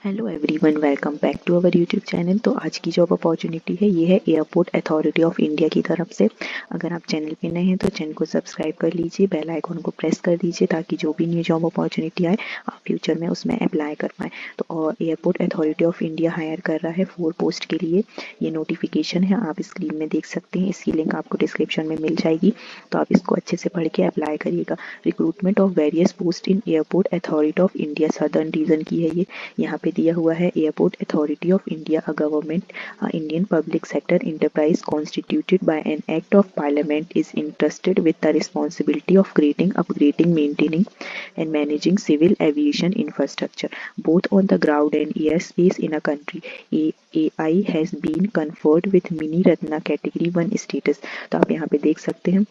Hello everyone, welcome back to our YouTube channel. तो आज की जॉब अपॉर्चुनिटी है, ये है एयरपोर्ट अथॉरिटी ऑफ इंडिया की तरफ से। अगर आप चैनल पे नए हैं तो चैनल को सब्सक्राइब कर लीजिए, बेल आइकॉन को प्रेस कर दीजिए ताकि जो भी न्यू जॉब अपॉर्चुनिटी आए आप फ्यूचर में उसमें अप्लाई कर पाएँ। तो और airport authority of India hire कर रहा है 4 पोस्ट के लिए। ये नोटिफिकेशन है, आप स्क्रीन में देख सकते हैं। इसकी लिंक आपको डिस्क्रिप्शन में मिल जाएगी, तो आप इसको अच्छे से पढ़ के अप्लाई करिएगा। Recruitment of various post in airport authority of India southern reason की है ये। यहाँ पे दिया हुआ है airport authority of India, a government Indian public sector enterprise constituted by an act of parliament is entrusted with the responsibility of creating, upgrading, maintaining and managing civil aviation infrastructure both on the ground and air space in a country. AI has been conferred with mini Ratna category 1 status। तो आप यहाँ पे देख सकते हैं,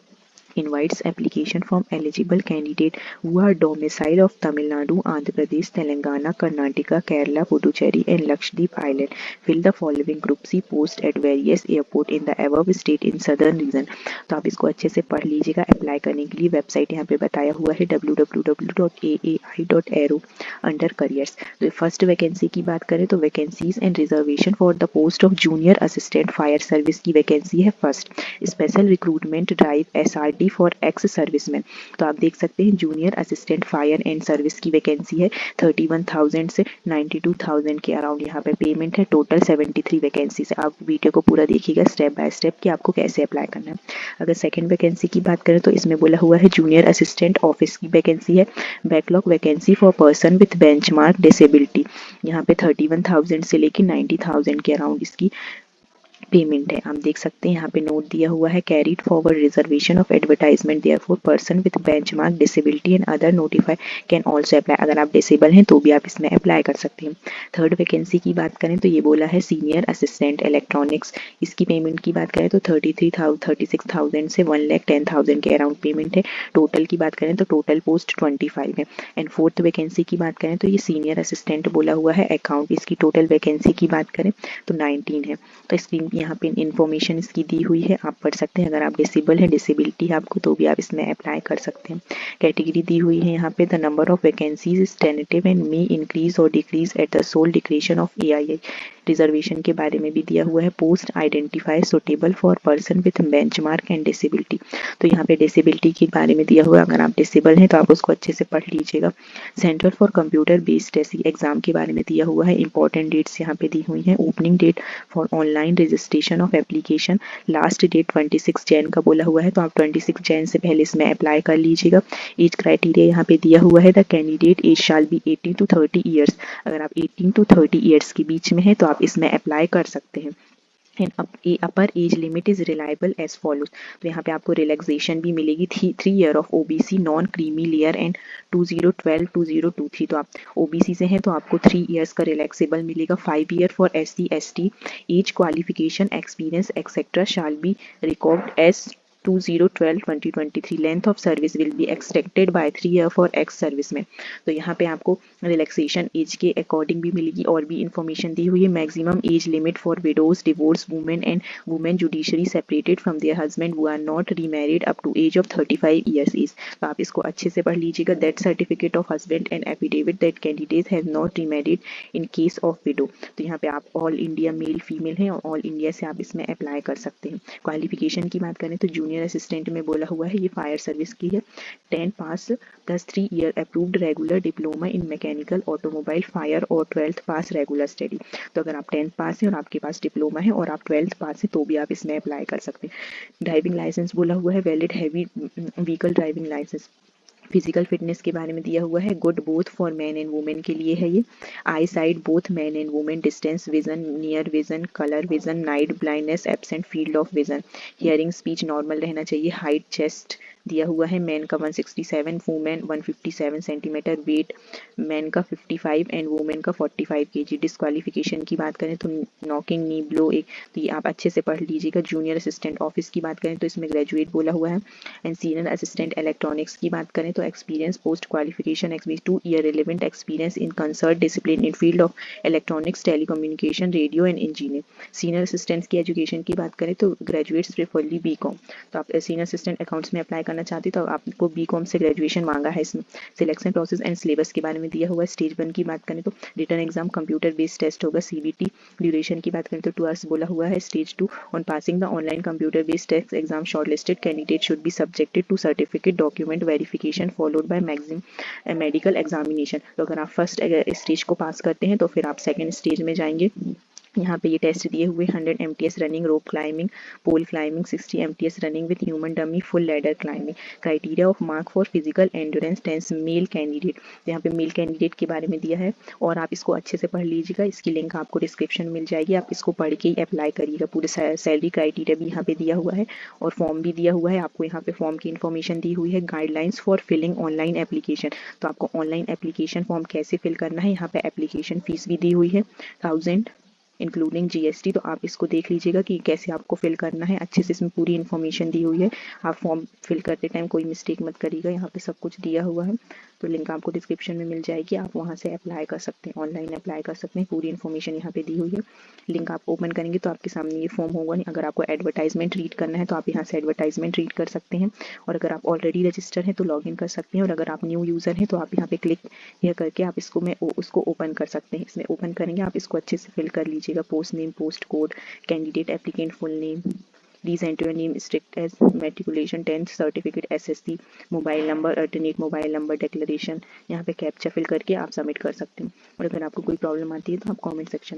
invites application from eligible candidate who are domicile of Tamil Nadu, Andhra Pradesh, Telangana, Karnataka, Kerala, Puducherry and Lakshadweep Island. Fill the following group C post at various airport in the above state in southern region। तो आप इसको अच्छे से पढ़ लीजिएगा। Apply करने के लिए वेबसाइट यहाँ पे बताया हुआ है www.aai.aero अंडर करियर्स। तो फर्स्ट वैकेंसी की बात करें तो vacancies and reservation for the post of junior assistant fire service की वैकेंसी है first. Special recruitment drive SRD for ex serviceman. तो आप देख सकते हैं junior assistant fire and service की वैकेंसी है 31,000 से 92,000 के अराउंड यहाँ पे पेमेंट है। टोटल 73 वैकेंसी है। आप वीडियो को पूरा देखिएगा स्टेप बाय स्टेप कि आपको कैसे अप्लाई करना है। अगर सेकंड वैकेंसी की बात करें तो इसमें बोला हुआ है जूनियर असिस्टेंट ऑफिस की वैकेंसी है। Backlog vacancy for person with benchmark disability. यहाँ पे 31,000 से लेकर 90,000 के अराउंड इसकी पेमेंट है। आप देख सकते हैं यहाँ पे नोट दिया हुआ है carried forward reservation of advertisement therefore person with benchmark disability and other notify can also apply. अगर आप डिसेबल हैं तो भी आप इसमें अप्लाई कर सकते हैं। थर्ड वैकेंसी की बात करें तो ये बोला है सीनियर असिस्टेंट इलेक्ट्रॉनिक्स। इसकी पेमेंट की बात करें तो 36,000 से 1,10,000 के अराउंड पेमेंट है। टोटल की बात करें तो टोटल पोस्ट 25 है। एंड फोर्थ वैकेंसी की बात करें तो ये सीनियर असिस्टेंट बोला हुआ है अकाउंट। इसकी टोटल वैकेंसी की बात करें तो 19 है। तो इसकी यहाँ पे इन्फॉर्मेशन इसकी दी हुई है, आप पढ़ सकते हैं। अगर आप डिसेबल है, डिसेबिलिटी है आपको, तो भी आप इसमें अप्लाई कर सकते हैं। कैटेगरी दी हुई है यहाँ पे, the number of vacancies is tentative and may increase और decrease at the sole discretion of AIA। Reservation के बारे में भी दिया हुआ है, post identify suitable for person with benchmark and disability. तो यहाँ पे डिसेबिलिटी के बारे में दिया हुआ है, अगर आप डिसेबल हैं तो आप उसको अच्छे से पढ़ लीजिएगा। Centre for computer based test exam के बारे में दिया हुआ है। इंपॉर्टेंट डेट्स यहाँ पे दी हुई हैं। Opening date for online registration of application, last date 26 Jan का बोला हुआ है, तो आप 26 जैन से पहले इसमें अप्लाई कर लीजिएगा। एज क्राइटेरिया यहाँ पे दिया हुआ है, the candidate age shall be 18 to 30 years. अगर आप 18 to 30 ईयर्स के बीच में है तो आप इसमें अप्लाई कर सकते हैं। Upper age limit is reliable age follows. तो यहाँ पे आपको रिलैक्सेशन भी मिलेगी 3 year of OBC non creamy layer and 2012-2023। तो आप OBC से हैं तो आपको 3 ईयर्स का रिलैक्सेबल मिलेगा। 5 year for SC/ST। Age qualification experience etcetera shall be record as 2012-2023। Length of service will be extended by 3 year for ex service में। तो यहाँ पे आपको रिलैक्सेशन एज के अकॉर्डिंग भी मिलेगी और भी इंफॉर्मेशन दी हुई है। Maximum age limit for widows, divorce women and women judiciary separated from their husband who are not remarried up to age of 35 years age. तो आप इसको अच्छे से पढ़ लीजिएगा। That certificate of husband and affidavit that candidate have not remarried in case of widow. तो यहाँ पे आप ऑल इंडिया मेल फीमेल हैं और ऑल इंडिया से आप इसमें अप्लाई कर सकते हैं। क्वालिफिकेशन की बात करें तो जूनियर असिस्टेंट में बोला हुआ है, ये फायर सर्विस की है। 10 pass plus 3 year approved regular diploma in mechanical automobile fire और 12th पास रेगुलर स्टडी। तो अगर आप 10th पास हैं और आपके पास डिप्लोमा है और आप 12th पास है तो भी आप इसमें अप्लाई कर सकते हैं। ड्राइविंग लाइसेंस बोला हुआ है, valid heavy vehicle driving licence. Physical fitness के बारे में दिया हुआ है, good both for man and women के लिए है ये। Eyesight both man and women, distance vision, near vision, colour vision, night blindness, absent field of vision. Hearing speech normal रहना चाहिए। हाइट चेस्ट दिया हुआ है, मैन का 167, वुमेन 157 सेंटीमीटर, वेट मैन का 55 एंड वुमेन का 45 kg। डिस्क्वालिफिकेशन की बात करें तो नॉकिंग, नी ब्लो एक, तो ये आप अच्छे से पढ़ लीजिएगा। जूनियर असिस्टेंट ऑफिस की बात करें तो इसमें ग्रेजुएट बोला हुआ है। एंड सीनियर असिस्टेंट इलेक्ट्रॉनिक्स की बात करें तो experience post qualification experience 2 year relevant experience in concert discipline in field of electronics, telecommunication, radio and engineer. Senior assistant की एजुकेशन की बात करें तो ग्रेजुएट्स प्रेफरली BCom। तो आप सीनियर असिस्टेंट अकाउंट्स में अप्लाई करना करना चाहते हो तो आपको बीकॉम से ग्रेजुएशन मांगा है इसमें। सिलेक्शन प्रोसेस एंड सिलेबस के बारे में दिया हुआ है। स्टेज 1 की बात करें तो written exam computer based test होगा CBT। ड्यूरेशन की बात करें तो 2 आवर्स बोला हुआ है। Stage 2 on passing the online computer based test exam shortlisted candidate should be subjected to certificate document verification followed by maximum medical examination. तो अगर आप फर्स्ट स्टेज को पास करते हैं तो फिर आप सेकेंड स्टेज में जाएंगे। यहाँ पे ये टेस्ट दिए हुए 100 MTS running, rope climbing, pole climbing, 60 MTS running with human dummy, full ladder climbing. Criteria of mark for physical endurance test male candidate. यहाँ पे मेल कैंडिडेट के बारे में दिया है और आप इसको अच्छे से पढ़ लीजिएगा। इसकी लिंक आपको डिस्क्रिप्शन मिल जाएगी, आप इसको पढ़ के ही अप्लाई करिएगा। पूरे सैलरी क्राइटेरिया भी यहाँ पे दिया हुआ है और फॉर्म भी दिया हुआ है। आपको यहाँ पे फॉर्म की इन्फॉर्मेशन दी हुई है। Guidelines for filling online application. तो आपको ऑनलाइन एप्लीकेशन फॉर्म कैसे फिल करना है, यहाँ पे एप्लीकेशन फीस भी दी हुई है 1000 इंक्लूडिंग GST। तो आप इसको देख लीजिएगा कि कैसे आपको फिल करना है। अच्छे से इसमें पूरी इन्फॉर्मेशन दी हुई है। आप फॉर्म फिल करते टाइम कोई मिस्टेक मत करिएगा, यहाँ पे सब कुछ दिया हुआ है। तो लिंक आपको डिस्क्रिप्शन में मिल जाएगी, आप वहाँ से अप्लाई कर सकते हैं, ऑनलाइन अप्लाई कर सकते हैं। पूरी इन्फॉर्मेशन यहाँ पे दी हुई है। लिंक आप ओपन करेंगे तो आपके सामने ये फॉर्म होगा। अगर आपको एडवर्टाइजमेंट रीड करना है तो आप यहाँ से एडवर्टाइजमेंट रीड कर सकते हैं और अगर आप ऑलरेडी रजिस्टर हैं तो लॉगिन कर सकते हैं और अगर आप न्यू यूज़र हैं तो आप यहाँ पे क्लिक यह करके आप उसको ओपन कर सकते हैं। इसमें ओपन करेंगे आप इसको अच्छे से फिल कर लीजिएगा। Post name, post code, candidate applicant full name, please enter your name strict as matriculation 10th certificate SSC, mobile number, alternate mobile number declaration. यहाँ पे कैप्चा फिल करके आप सबमिट कर सकते हैं और अगर आपको कोई प्रॉब्लम आती है तो आप कमेंट सेक्शन